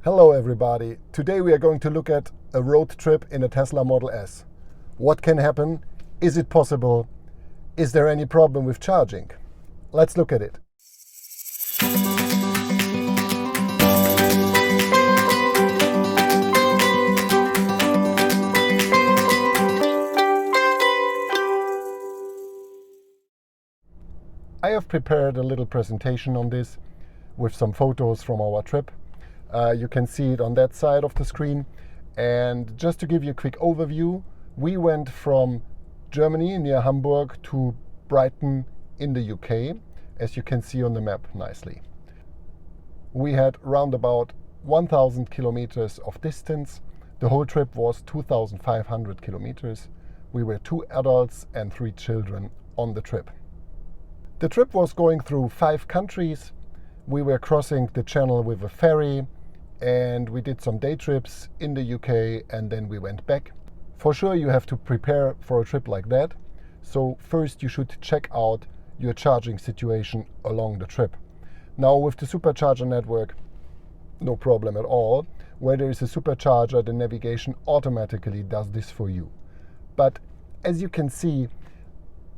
Hello everybody. Today we are going to look at a road trip in a Tesla Model S. What can happen? Is it possible? Is there any problem with charging? Let's look at it. I have prepared a little presentation on this with some photos from our trip. You can see it on that side of the screen. And just to give you a quick overview, we went from Germany near Hamburg to Brighton in the UK, as you can see on the map nicely. We had round about 1,000 kilometers of distance. The whole trip was 2,500 kilometers. We were 2 adults and 3 children on the trip. The trip was going through 5 countries. We were crossing the channel with a ferry, and we did some day trips in the UK, and then we went back. For sure you have to prepare for a trip like that. So first you should check out your charging situation along the trip. Now with the supercharger network, no problem at all. Where there is a supercharger, the navigation automatically does this for you. But as you can see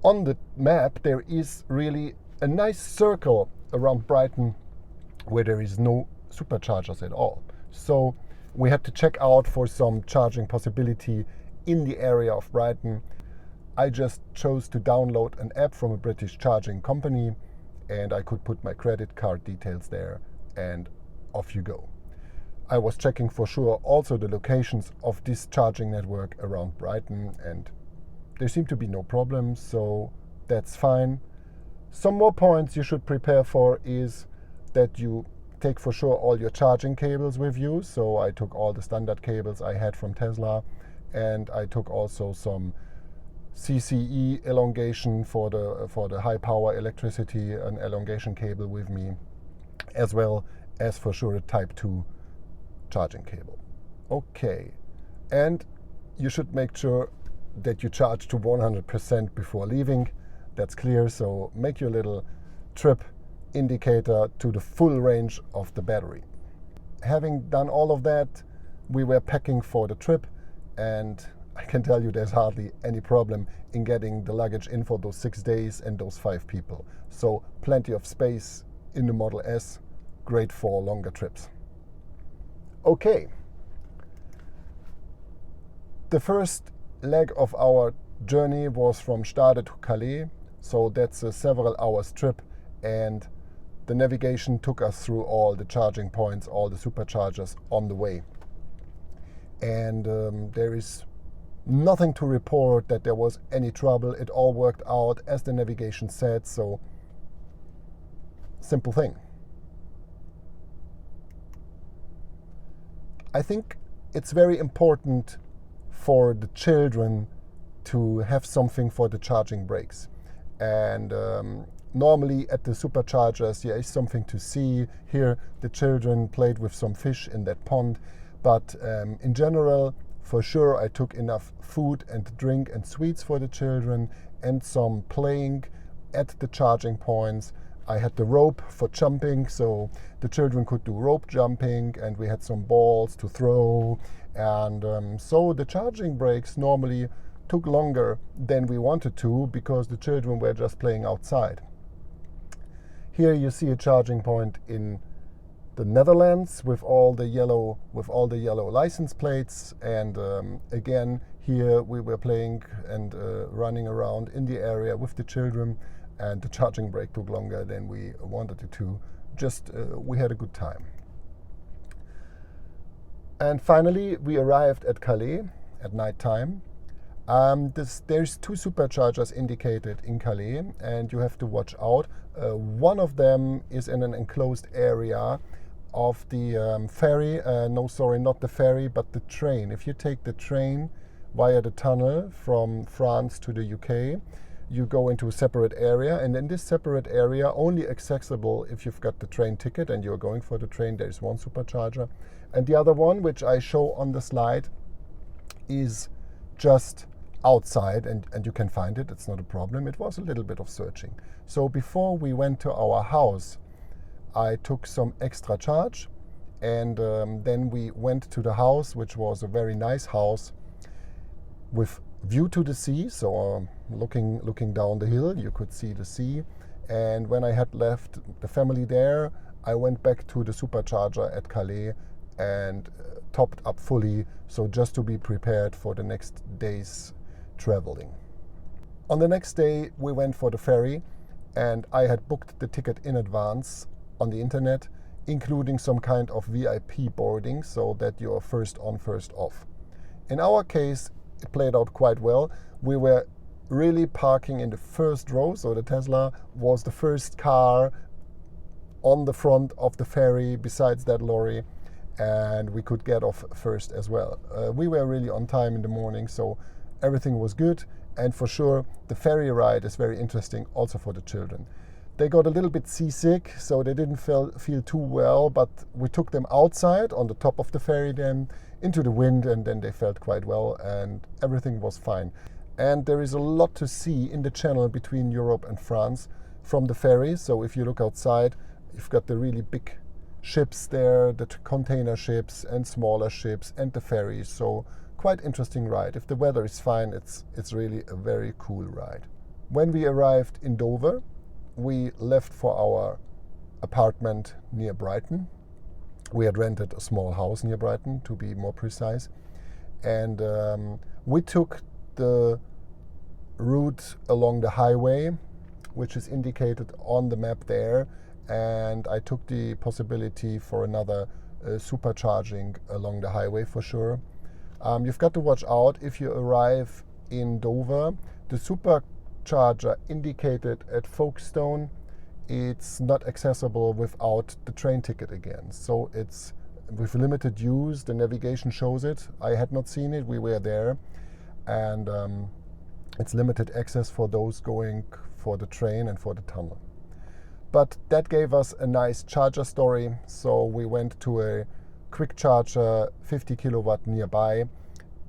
on the map, there is really a nice circle around Brighton where there is no superchargers at all. So we had to check out for some charging possibility in the area of Brighton. I just chose to download an app from a British charging company, and I could put my credit card details there, and off you go. I was checking for sure also the locations of this charging network around Brighton, and there seemed to be no problems, so that's fine. Some more points you should prepare for is that you take for sure all your charging cables with you. So I took all the standard cables I had from Tesla, and I took also some CCE elongation for the high power electricity, an elongation cable with me, as well as for sure a Type 2 charging cable. Okay, and you should make sure that you charge to 100% before leaving. That's clear, so make your little trip indicator to the full range of the battery. Having done all of that, we were packing for the trip, and I can tell you there's hardly any problem in getting the luggage in for those 6 days and those 5 people. So plenty of space in the Model S, great for longer trips. Okay, the first leg of our journey was from Stade to Calais, so that's a several hours trip, and the navigation took us through all the charging points, all the superchargers on the way. And there is nothing to report that there was any trouble. It all worked out as the navigation said, so simple thing. I think it's very important for the children to have something for the charging breaks. And normally at the superchargers there is something to see. Here the children played with some fish in that pond, but in general for sure I took enough food and drink and sweets for the children, and some playing at the charging points. I had the rope for jumping, so the children could do rope jumping, and we had some balls to throw, and so the charging breaks normally took longer than we wanted to because the children were just playing outside. Here you see a charging point in the Netherlands with all the yellow license plates, and again here we were playing and running around in the area with the children, and the charging break took longer than we wanted it to. Just we had a good time. And finally we arrived at Calais at night time. There's 2 superchargers indicated in Calais, and you have to watch out. One of them is in an enclosed area of the ferry. No, sorry, not the ferry, but the train. If you take the train via the tunnel from France to the UK, you go into a separate area, and in this separate area, only accessible if you've got the train ticket and you're going for the train, there's one supercharger. And the other one, which I show on the slide, is just outside, and you can find it, it's not a problem. It was a little bit of searching. So before we went to our house, I took some extra charge And then we went to the house, which was a very nice house with view to the sea. So looking down the hill, you could see the sea. And when I had left the family there, I went back to the supercharger at Calais and topped up fully, so just to be prepared for the next day's traveling. On the next day, we went for the ferry, and I had booked the ticket in advance on the internet, including some kind of VIP boarding, so that you're first on, first off. In our case, it played out quite well. We were really parking in the first row, so the Tesla was the first car on the front of the ferry besides that lorry, and we could get off first as well. We were really on time in the morning, so everything was good, and for sure the ferry ride is very interesting also for the children. They got a little bit seasick, so they didn't feel too well, but we took them outside on the top of the ferry then into the wind, and then they felt quite well and everything was fine. And there is a lot to see in the channel between Europe and France from the ferry. So if you look outside, you've got the really big ships there, the container ships and smaller ships and the ferries. So quite interesting ride. If the weather is fine, it's really a very cool ride. When we arrived in Dover, we left for our apartment near Brighton. We had rented a small house near Brighton, to be more precise. And we took the route along the highway, which is indicated on the map there, and I took the possibility for another supercharging along the highway for sure. You've got to watch out if you arrive in Dover. The supercharger indicated at Folkestone, it's not accessible without the train ticket again. So it's with limited use, the navigation shows it. I had not seen it, we were there. And it's limited access for those going for the train and for the tunnel. But that gave us a nice charger story. So we went to a quick charger, 50 kilowatt nearby,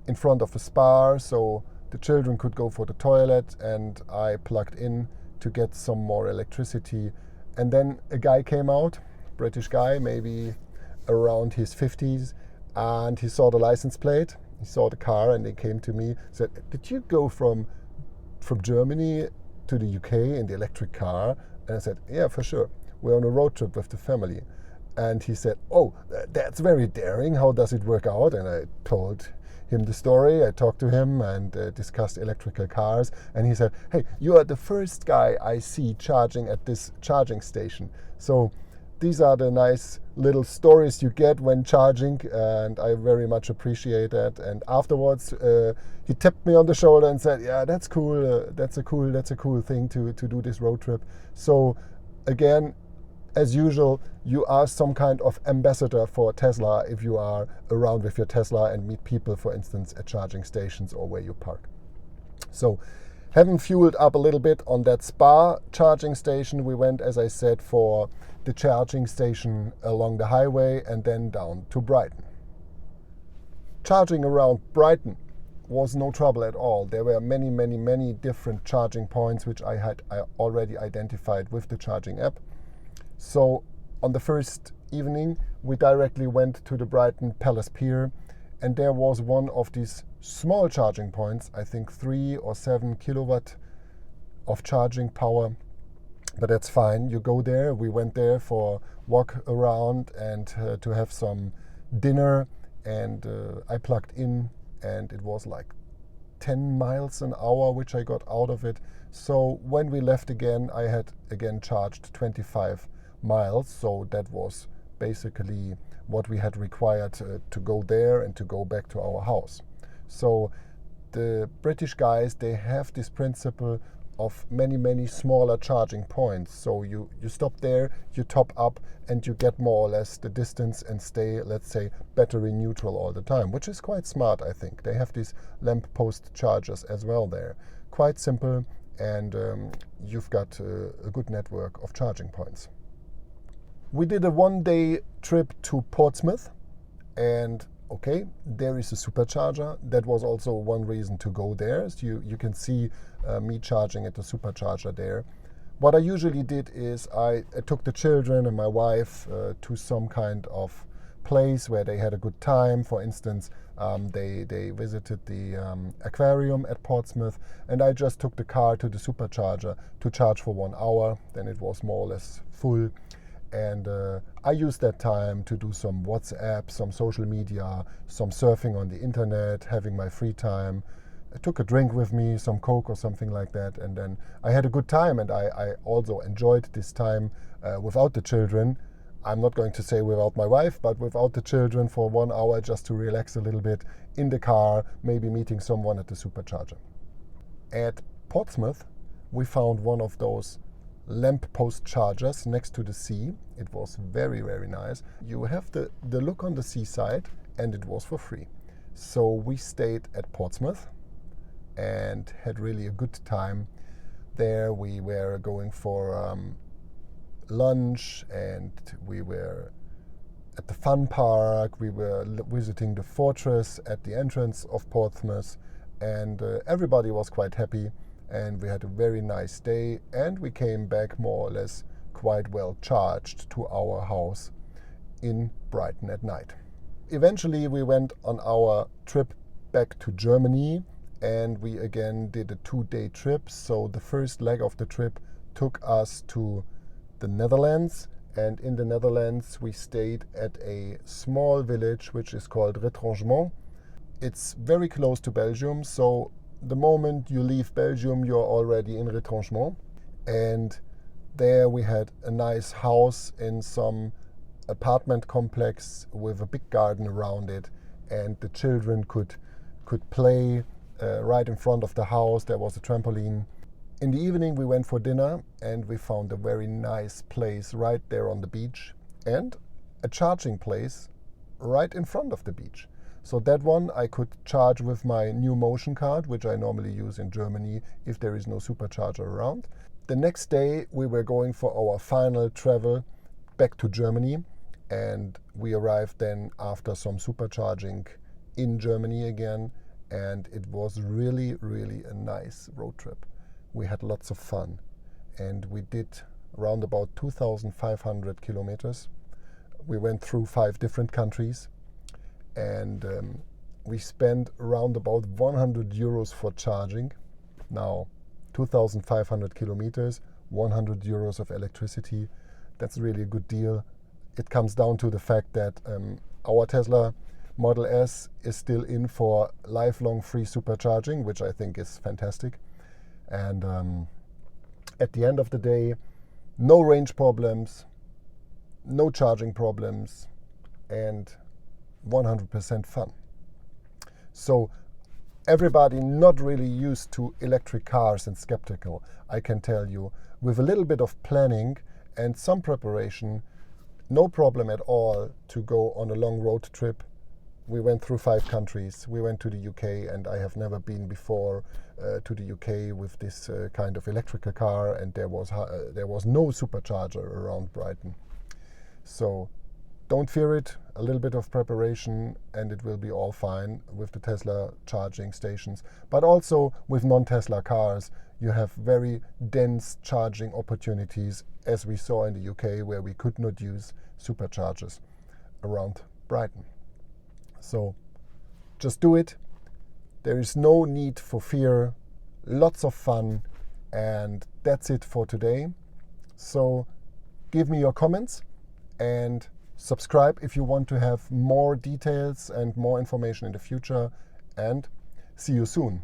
in front of a spa, so the children could go for the toilet, and I plugged in to get some more electricity. And then a guy came out, British guy, maybe around his 50s, and he saw the license plate. He saw the car and he came to me, said, "Did you go from Germany to the UK in the electric car?" And I said, "Yeah, for sure. We're on a road trip with the family." And he said, "Oh, that's very daring. How does it work out?" And I told him the story. I talked to him and discussed electrical cars. And he said, "Hey, you are the first guy I see charging at this charging station." So these are the nice little stories you get when charging, and I very much appreciate that. And afterwards, he tapped me on the shoulder and said, "Yeah, that's cool. That's a cool thing to do this road trip." So again, as usual, you are some kind of ambassador for Tesla if you are around with your Tesla and meet people, for instance, at charging stations or where you park. So, having fueled up a little bit on that Spa charging station, we went, as I said, for the charging station along the highway and then down to Brighton. Charging around Brighton was no trouble at all. There were many different charging points which I already identified with the charging app. So on the first evening, we directly went to the Brighton Palace Pier, and there was one of these small charging points, I think 3 or 7 kilowatt of charging power, but that's fine. You go there. We went there for walk around and to have some dinner, and I plugged in, and it was like 10 miles an hour which I got out of it. So when we left again, I had again charged 25 miles, so that was basically what we had required to go there and to go back to our house. So the British guys, they have this principle of many smaller charging points. So you stop there, you top up, and you get more or less the distance and stay, let's say, battery neutral all the time, which is quite smart, I think. They have these lamp post chargers as well there. Quite simple, and you've got a good network of charging points. We did a one-day trip to Portsmouth, and okay, there is a supercharger. That was also one reason to go there. So you can see me charging at the supercharger there. What I usually did is I took the children and my wife to some kind of place where they had a good time. For instance, they visited the aquarium at Portsmouth, and I just took the car to the supercharger to charge for 1 hour. Then it was more or less full, and I used that time to do some WhatsApp, some social media, some surfing on the internet, having my free time. I took a drink with me, some Coke or something like that, and then I had a good time, and I also enjoyed this time without the children. I'm not going to say without my wife, but without the children for 1 hour, just to relax a little bit in the car, maybe meeting someone at the supercharger. At Portsmouth, we found one of those lamppost chargers next to the sea. It was very, very nice. You have the look on the seaside, and it was for free. So we stayed at Portsmouth and had really a good time there. We were going for lunch, and we were at the fun park. We were visiting the fortress at the entrance of Portsmouth, and everybody was quite happy, and we had a very nice day, and we came back more or less quite well charged to our house in Brighton at night. Eventually we went on our trip back to Germany, and we again did a 2-day trip. So the first leg of the trip took us to the Netherlands, and in the Netherlands we stayed at a small village which is called Retranchement. It's very close to Belgium, so the moment you leave Belgium you're already in Retranchement, and there we had a nice house in some apartment complex with a big garden around it, and the children could play right in front of the house. There was a trampoline. In the evening we went for dinner, and we found a very nice place right there on the beach, and a charging place right in front of the beach. So that one I could charge with my new Motion card, which I normally use in Germany if there is no supercharger around. The next day we were going for our final travel back to Germany, and we arrived then after some supercharging in Germany again, and it was really, really a nice road trip. We had lots of fun, and we did around about 2,500 kilometers. We went through 5 different countries, and we spent around about 100 euros for charging. Now, 2,500 kilometers, 100 euros of electricity, that's really a good deal. It comes down to the fact that our Tesla Model S is still in for lifelong free supercharging, which I think is fantastic. And at the end of the day, no range problems, no charging problems, and 100% fun. So everybody not really used to electric cars and skeptical, I can tell you, with a little bit of planning and some preparation, no problem at all to go on a long road trip. We went through 5 countries. We went to the UK, and I have never been before to the UK with this kind of electrical car, and there was no supercharger around Brighton. So don't fear it. A little bit of preparation and it will be all fine with the Tesla charging stations. But also with non-Tesla cars, you have very dense charging opportunities, as we saw in the UK, where we could not use superchargers around Brighton. So just do it. There is no need for fear. Lots of fun. And that's it for today. So give me your comments and subscribe if you want to have more details and more information in the future. And see you soon.